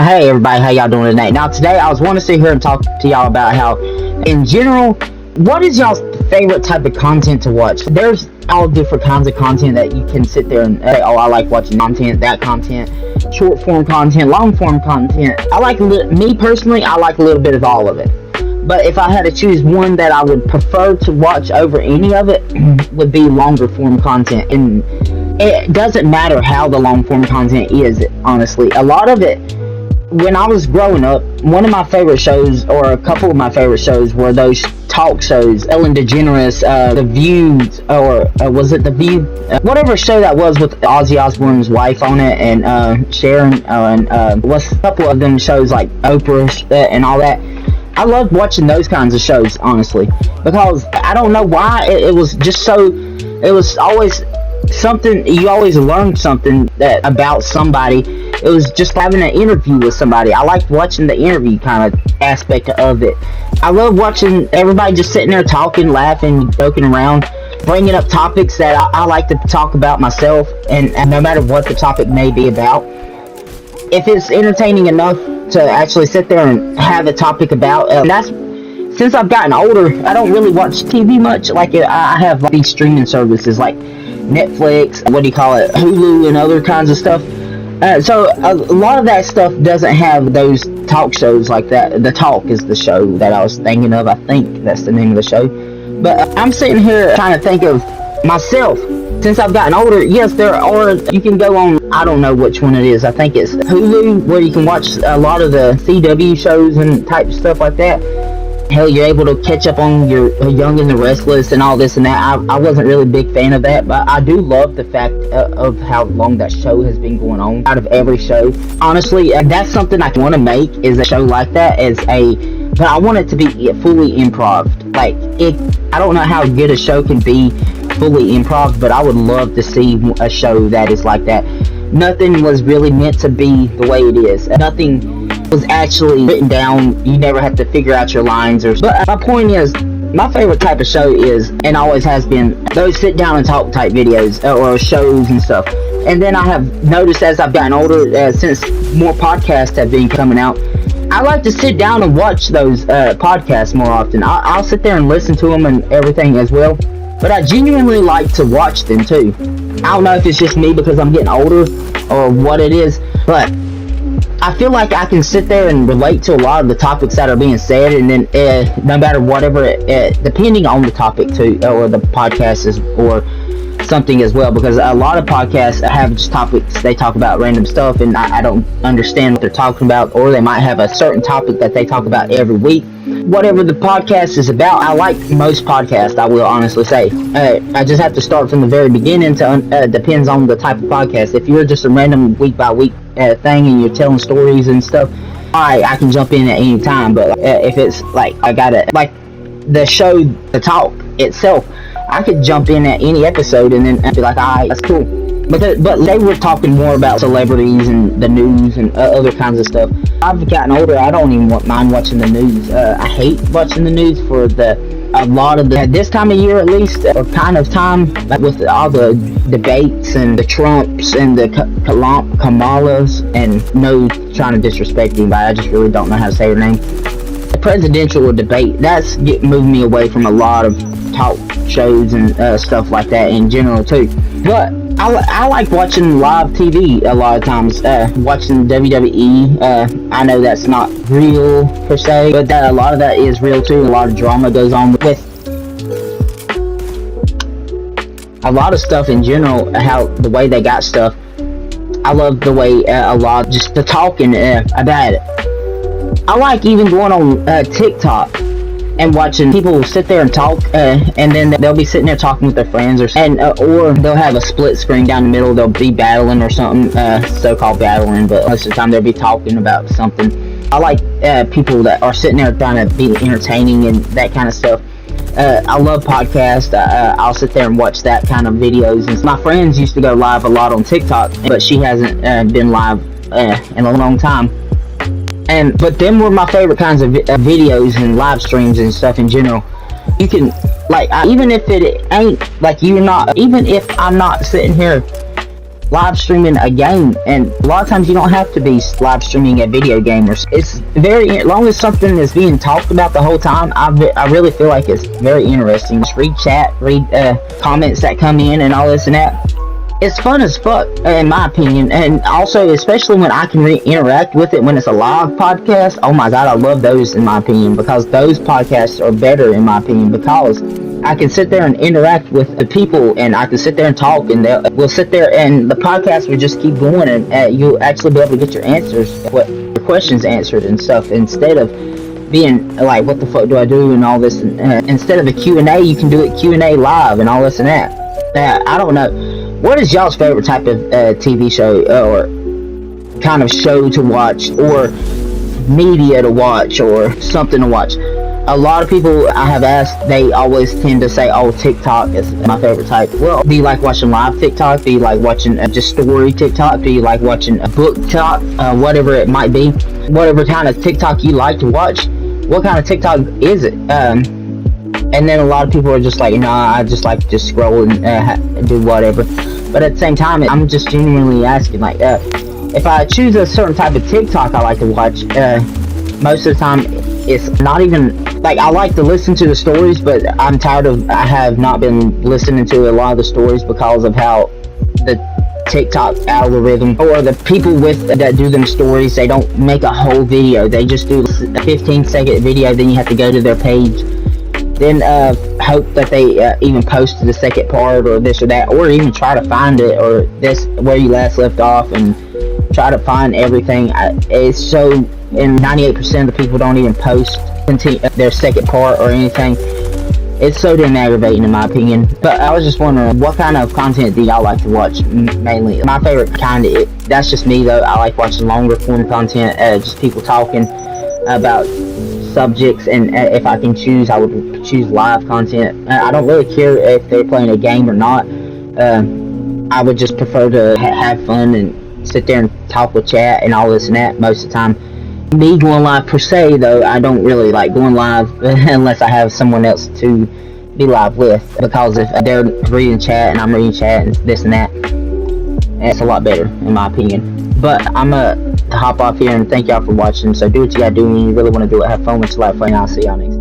Hey everybody, how y'all doing today? Now today I was wanting to sit here and talk to y'all about how, in general, what is y'all's favorite type of content to watch? There's all different kinds of content that you can sit there and say, oh, I like watching that content, short form content, long form content. Me personally, I like a little bit of all of it. But if I had to choose one that I would prefer to watch over any of it, would be longer form content. And it doesn't matter how the long form content is, honestly. A lot of it, when I was growing up, one of my favorite shows, or a couple of my favorite shows, were those talk shows. Ellen DeGeneres, The View, or was it The View? Whatever show that was with Ozzy Osbourne's wife on it, and Sharon, and what's a couple of them shows like Oprah and all that. I loved watching those kinds of shows, honestly, because I don't know why, it was just so, it was always something, you always learned something about somebody. It was just having an interview with somebody. I liked watching the interview kind of aspect of it. I love watching everybody just sitting there talking, laughing, joking around, bringing up topics that I like to talk about myself, and no matter what the topic may be about. If it's entertaining enough to actually sit there and have a topic about, since I've gotten older, I don't really watch TV much. Like, I have these streaming services like Netflix, Hulu, and other kinds of stuff. So a lot of that stuff doesn't have those talk shows like that. The Talk is the show that I was thinking of. I think that's the name of the show. But I'm sitting here trying to think of myself. Since I've gotten older, yes, there are, you can go on, I don't know which one it is. I think it's Hulu, where you can watch a lot of the CW shows and type of stuff like that. Hell, you're able to catch up on your Young and the Restless and all this and that. I wasn't really a big fan of that, but I do love the fact of how long that show has been going on out of every show. Honestly, that's something I want to make, is a show like that, but I want it to be fully improv. Like, I don't know how good a show can be fully improv, but I would love to see a show that is like that. Nothing was really meant to be the way it is. Nothing was actually written down. You never have to figure out your lines. But my point is, my favorite type of show is, and always has been, those sit down and talk type videos or shows and stuff. And then I have noticed as I've gotten older, since more podcasts have been coming out, I like to sit down and watch those podcasts more often. I'll sit there and listen to them and everything as well, but I genuinely like to watch them too. I don't know if it's just me because I'm getting older or what it is, but I feel like I can sit there and relate to a lot of the topics that are being said, and then no matter whatever, depending on the topic too, or the podcast is, or something as well, because a lot of podcasts have just topics, they talk about random stuff, and I don't understand what they're talking about, or they might have a certain topic that they talk about every week. Whatever the podcast is about, I like most podcasts, I will honestly say. I just have to start from the very beginning to depends on the type of podcast. If you're just a random week by week thing and you're telling stories and stuff, alright, I can jump in at any time. But if it's like, like the show, The Talk itself, I could jump in at any episode and then be like, alright, that's cool. But they were talking more about celebrities and the news and other kinds of stuff. I've gotten older, I don't even mind watching the news. I hate watching the news for a lot of this time of year, at least, or kind of time, like with all the debates and the Trumps and the Kamalas, and no trying to disrespect anybody, I just really don't know how to say her name. The presidential debate, that's moved me away from a lot of talk shows and stuff like that in general too. But I like watching live TV a lot of times, watching WWE. I know that's not real per se, but a lot of that is real too. A lot of drama goes on with a lot of stuff in general, how the way they got stuff. I love the way a lot, just the talking about it. I like even going on TikTok and watching people sit there and talk, and then they'll be sitting there talking with their friends, or they'll have a split screen down the middle. They'll be battling or something, so-called battling, but most of the time they'll be talking about something. I like people that are sitting there trying to be entertaining and that kind of stuff. I love podcasts. I'll sit there and watch that kind of videos. And my friends used to go live a lot on TikTok, but she hasn't been live in a long time. But them were my favorite kinds of videos and live streams and stuff in general. You can, like, even if it ain't, like, even if I'm not sitting here live streaming a game, and a lot of times you don't have to be live streaming a video game. It's very, as long as something is being talked about the whole time, I really feel like it's very interesting. Just read chat, read comments that come in and all this and that. It's fun as fuck, in my opinion, and also especially when I can interact with it when it's a live podcast. Oh my god, I love those in my opinion, because those podcasts are better in my opinion, because I can sit there and interact with the people, and I can sit there and talk, and we'll sit there and the podcast will just keep going, and you'll actually be able to get your answers, your questions answered and stuff, instead of being like, what the fuck do I do and all this, and instead of a Q&A, you can do it Q&A live and all this and that. I don't know. What is y'all's favorite type of TV show or kind of show to watch, or media to watch, or something to watch? A lot of people I have asked, they always tend to say, oh, TikTok is my favorite type. Well, do you like watching live TikTok? Do you like watching just story TikTok? Do you like watching a book TikTok? Whatever it might be. Whatever kind of TikTok you like to watch. What kind of TikTok is it? And then a lot of people are just like, nah, I just like to just scroll and do whatever. But at the same time, I'm just genuinely asking, like, if I choose a certain type of TikTok I like to watch, most of the time, it's not even, like, I like to listen to the stories, but I have not been listening to a lot of the stories because of how the TikTok algorithm, or the people that do them stories, they don't make a whole video. They just do a 15-second video, then you have to go to their page, then hope that they even post the second part, or this or that, or even try to find it, or this where you last left off, and try to find everything. It's so, and 98% of the people don't even post their second part or anything. It's so damn aggravating in my opinion. But I was just wondering, what kind of content do y'all like to watch mainly? My favorite kind of, that's just me though, I like watching longer form content, just people talking about subjects, and if I can choose, I would choose live content. I don't really care if they're playing a game or not. I would just prefer to have fun and sit there and talk with chat and all this and that most of the time. Me going live per se though, I don't really like going live unless I have someone else to be live with, because if they're reading chat and I'm reading chat and this and that, it's a lot better in my opinion. But I'm gonna hop off here and thank y'all for watching. So do what you gotta do when you really want to do it. Have fun with your life, and I'll see y'all next time.